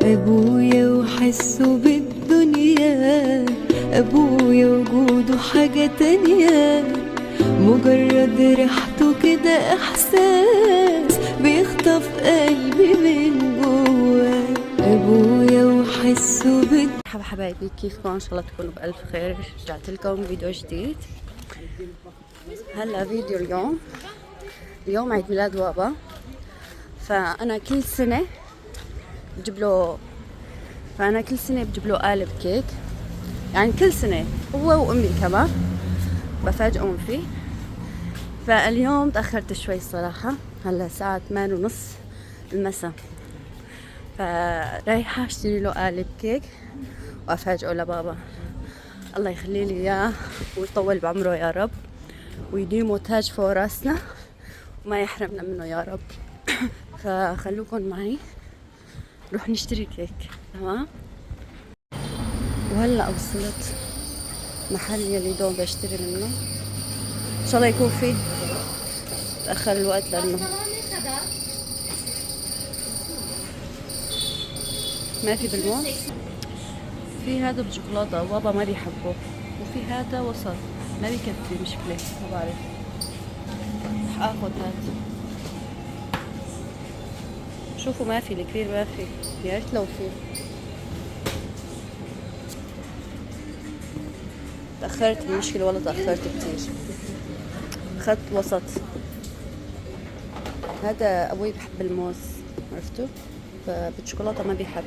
ابويا وحسه بالدنيا، ابويا وجوده حاجة تانية، مجرد ريحته كده احساس بيخطف قلبي من جوا. ابويا وحسه مرحبا حبايبي، كيفكم؟ ان شاء الله تكونوا بألف خير. رجعت لكم فيديو جديد. هلا فيديو اليوم عيد ميلاد بابا، فانا كل سنه بجيب له قالب كيك، يعني كل سنه هو وامي كمان بفاجئهم فيه. فاليوم تاخرت شوي الصراحه، هلا الساعه 8:30 المساء، فرايحه اشتري له قالب كيك وافاجئه لبابا. الله يخلي لي اياه ويطول بعمره يا رب، ويديمه تاج فوق راسنا وما يحرمنا منه يا رب. فخلوكم معي، نروح نشتري كيك. تمام. وهلا وصلت محل يلي دوم بشتري منه، ان شاء الله يكون فيه. تاخر الوقت لانه ما في بالمول. في هذا بشوكولاته بابا ما بيحبه، وفي هذا وسط ما بيكفي، مشكله ما بعرف. رح اخذ هذا. شوفوا ما في الكبير، ما في، يا ريت لو في. تأخرت، المشكلة والله تأخرت كتير. أخذت وسط. هذا أبوي بحب الموز، عرفتوا؟ فبالشوكولاتة ما بيحب.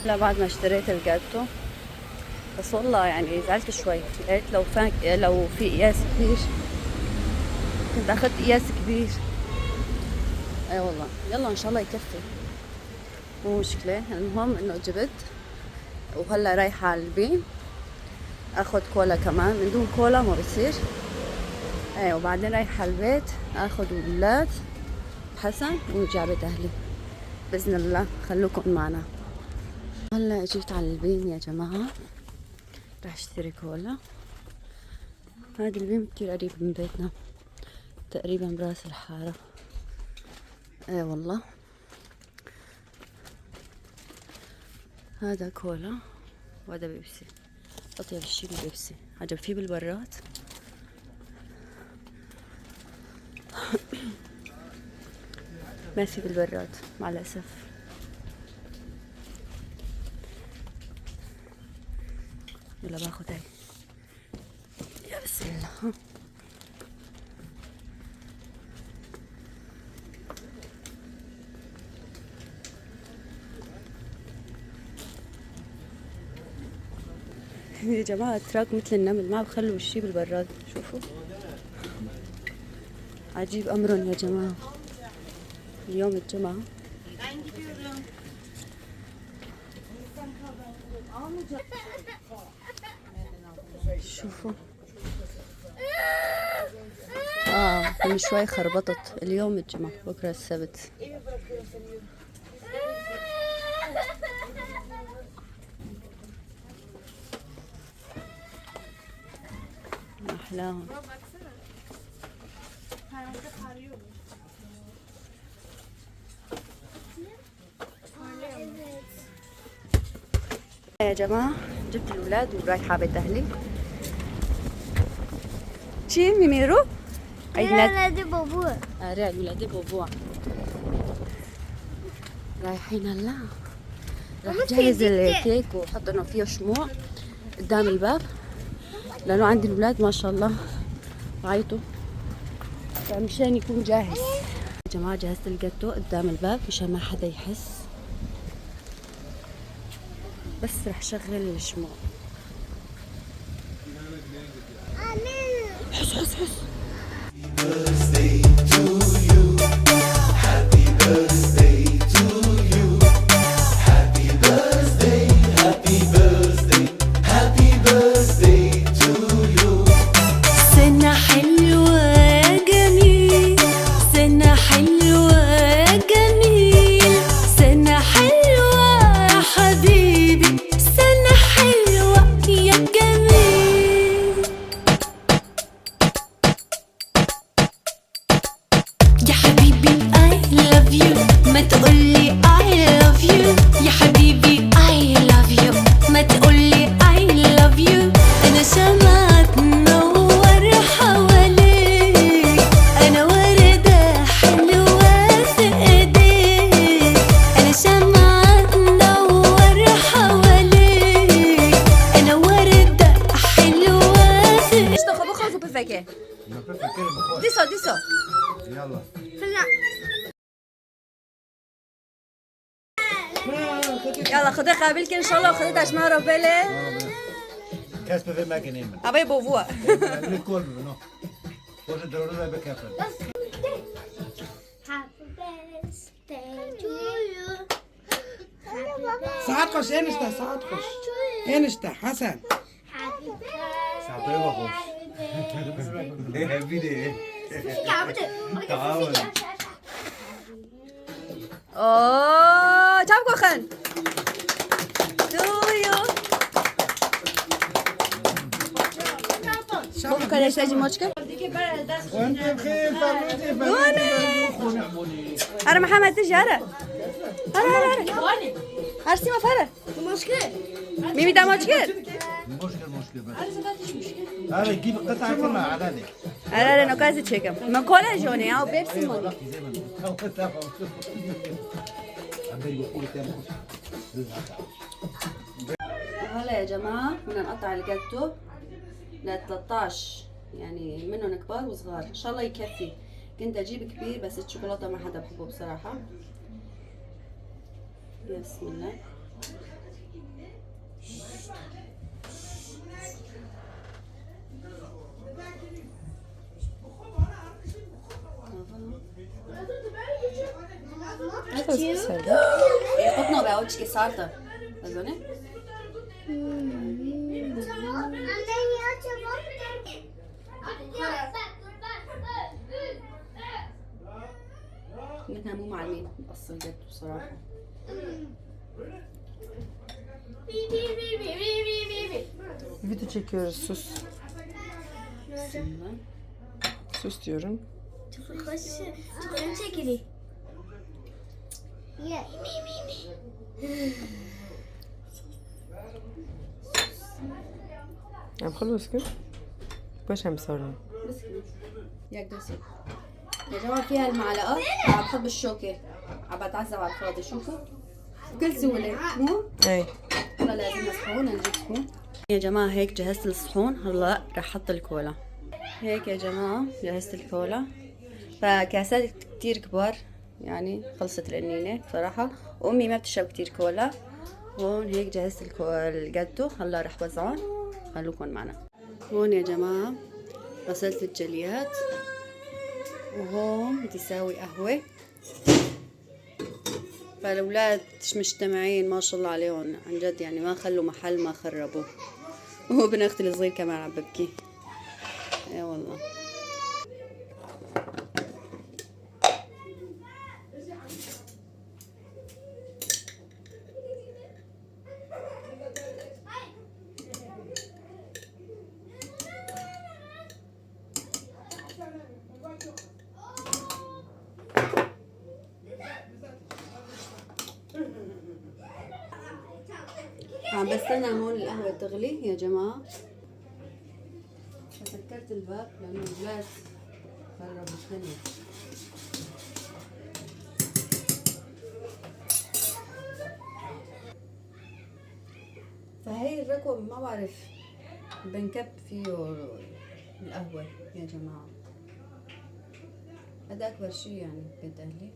لا، بعد ما اشتريت الجاتو، بس والله يعني زعلت شوي. يا ريت لو في قياس كبير، كنت أخذت قياس كبير. اي والله. يلا ان شاء الله يكفي، مو مشكلة. المهم انه جبت، وهلا رايحة على البين اخذ كولا كمان. من دون كولا ما بصير. اي، وبعدين رايحة على البيت اخذ ولاد حسن ونرجع بيت اهلي باذن الله. خلوكم معنا. هلا اجيت على البين يا جماعة، راح اشتري كولا. هذا البين كتير قريب من بيتنا، تقريبا براس الحارة. اي والله. هذا كولا وهذا بيبسي، اطيب شي بالبيبسي. عجب فيه بالبراد. ما في بالبراد مع الاسف. يلا باخذ هاي. يا بسم الله. يا جماعة التراك مثل النمل، ما بخلوا الشي بالبراد. شوفوا، عجيب أمرهم يا جماعة. اليوم الجمعة. شوفوا. من شوي خربطت. اليوم الجمعة، بكرة السبت. أحلاهم يا جماعة. جبت الأولاد ورايحة بيت أهلي. شي ميميرو؟ عيد ميلاد بابوه. عيد ميلاد بابوه. رايحين هلا. راح جهز الكيك وحط انه فيه شموع قدام الباب، لانه عندي الأولاد ما شاء الله بعيطوا، فمشان يكون جاهز. يا جماعة جهزت الجاتو قدام الباب مشان ما حدا يحس، بس رح شغل الشموع. حس حس حس. فاكهة. ما في فكر بخور. ديسو. يلا. يلا خذي قابلك ان شاء الله وخذي تشمارة بلي. كاس في ما كان ابي بوفوا. الكل منو. وش الدرورة بكافر. Happy birthday to you. ساعات خش انشتا ساعات خش انشتا حسن Happy birthday. ساعتين وخش. ايه بيدي. تعاون. اوه جابكو خن. تويو. ممكن يحتاج موشكل؟ وانت بخير فلوتي فلوتي. أنا محمد تجي هلا. هرسي ما فرق. ميمي دا موشكل. مشكل بس. هذا يجيب قطعة كلها على ذلك. أنا نكاسة تشيكم. ما كولا جوني أو بيبسي موني. هلا يا جماعة بدنا نقطع الجاتو ل 13 يعني منهم كبار وصغار ان شاء الله يكفي. كنت اجيب كبير بس الشوكولاته ما حدا بحبه بصراحه. بسم الله. قطنا بقى وجهي صارت اظن منها مو معلمين اصل جد بصراحه. Video çekiyoruz sus. Bismillah. Sus diyorum. Çıkın çekili. Ya. عم خلص كده باش عم صار بس كده ياك دوسي يا جماعه فيها المعلقه عم بحط بالشوكه عم بتعذب على الفاضي. شوفوا بكل سهوله مو اي هلا لازم صحون نجيب صحون. يا جماعه هيك جهزت الصحون. هلا رح احط الكولا. هيك يا جماعه جهزت الكولا. فكاسات كتير كبار يعني خلصت القنينه بصراحه. وامي ما بتشرب كتير كولا. هون هيك جهزت الجاتو. هلا رح وزعهم. خلوكم معنا. هون يا جماعه غسلت الجليات. وهون بدي اساوي قهوه. فالاولاد مجتمعين ما شاء الله عليهم عن جد يعني ما خلوا محل ما خربوه. وابن اختي الصغير كمان عم ببكي. اي والله. عم بستنى هون القهوة تغلي يا جماعة. سكرت الباب لأنه الجاز خرب الدنيا. فهي الركوة ما بعرف بنكب فيه القهوة يا جماعة. هذا أكبر شي يعني بيت أهلي.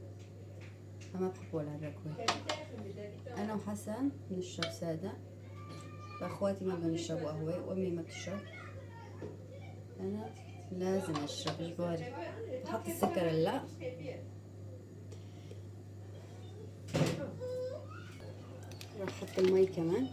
ما بحبوا الركوة. أنا وحسن بنشرب سادة. فأخواتي ما بدهم يشربوا قهوة. وأمي ما بتشرب. أنا لازم أشرب إجباري. بحط السكر هلا. راح أحط المي كمان.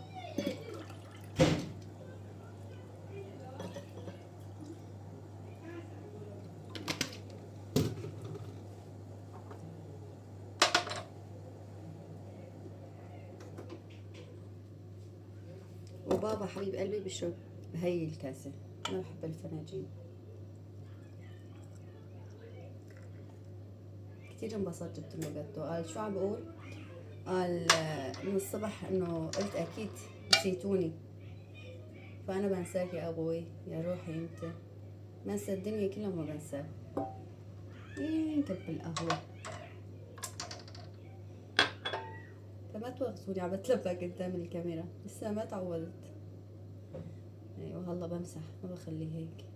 وبابا حبيب قلبي بيشرب بهي الكاسة. ما بحب الفناجين. كتير انبسطت جبت له جاتو. قال شو عم بقول؟ قال من الصبح انه قلت اكيد نسيتوني. فانا بنساك يا ابوي يا روحي انت. بنسى الدنيا كلها ما بنساك. انت بالقهوة. فما توقفوني عم بتلبك قدام الكاميرا. لسه ما تعودت. ايوه هلا بمسح ما بخليه هيك.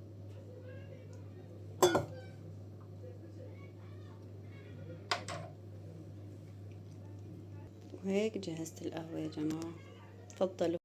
وهيك جهزت القهوة يا جماعة. تفضلوا.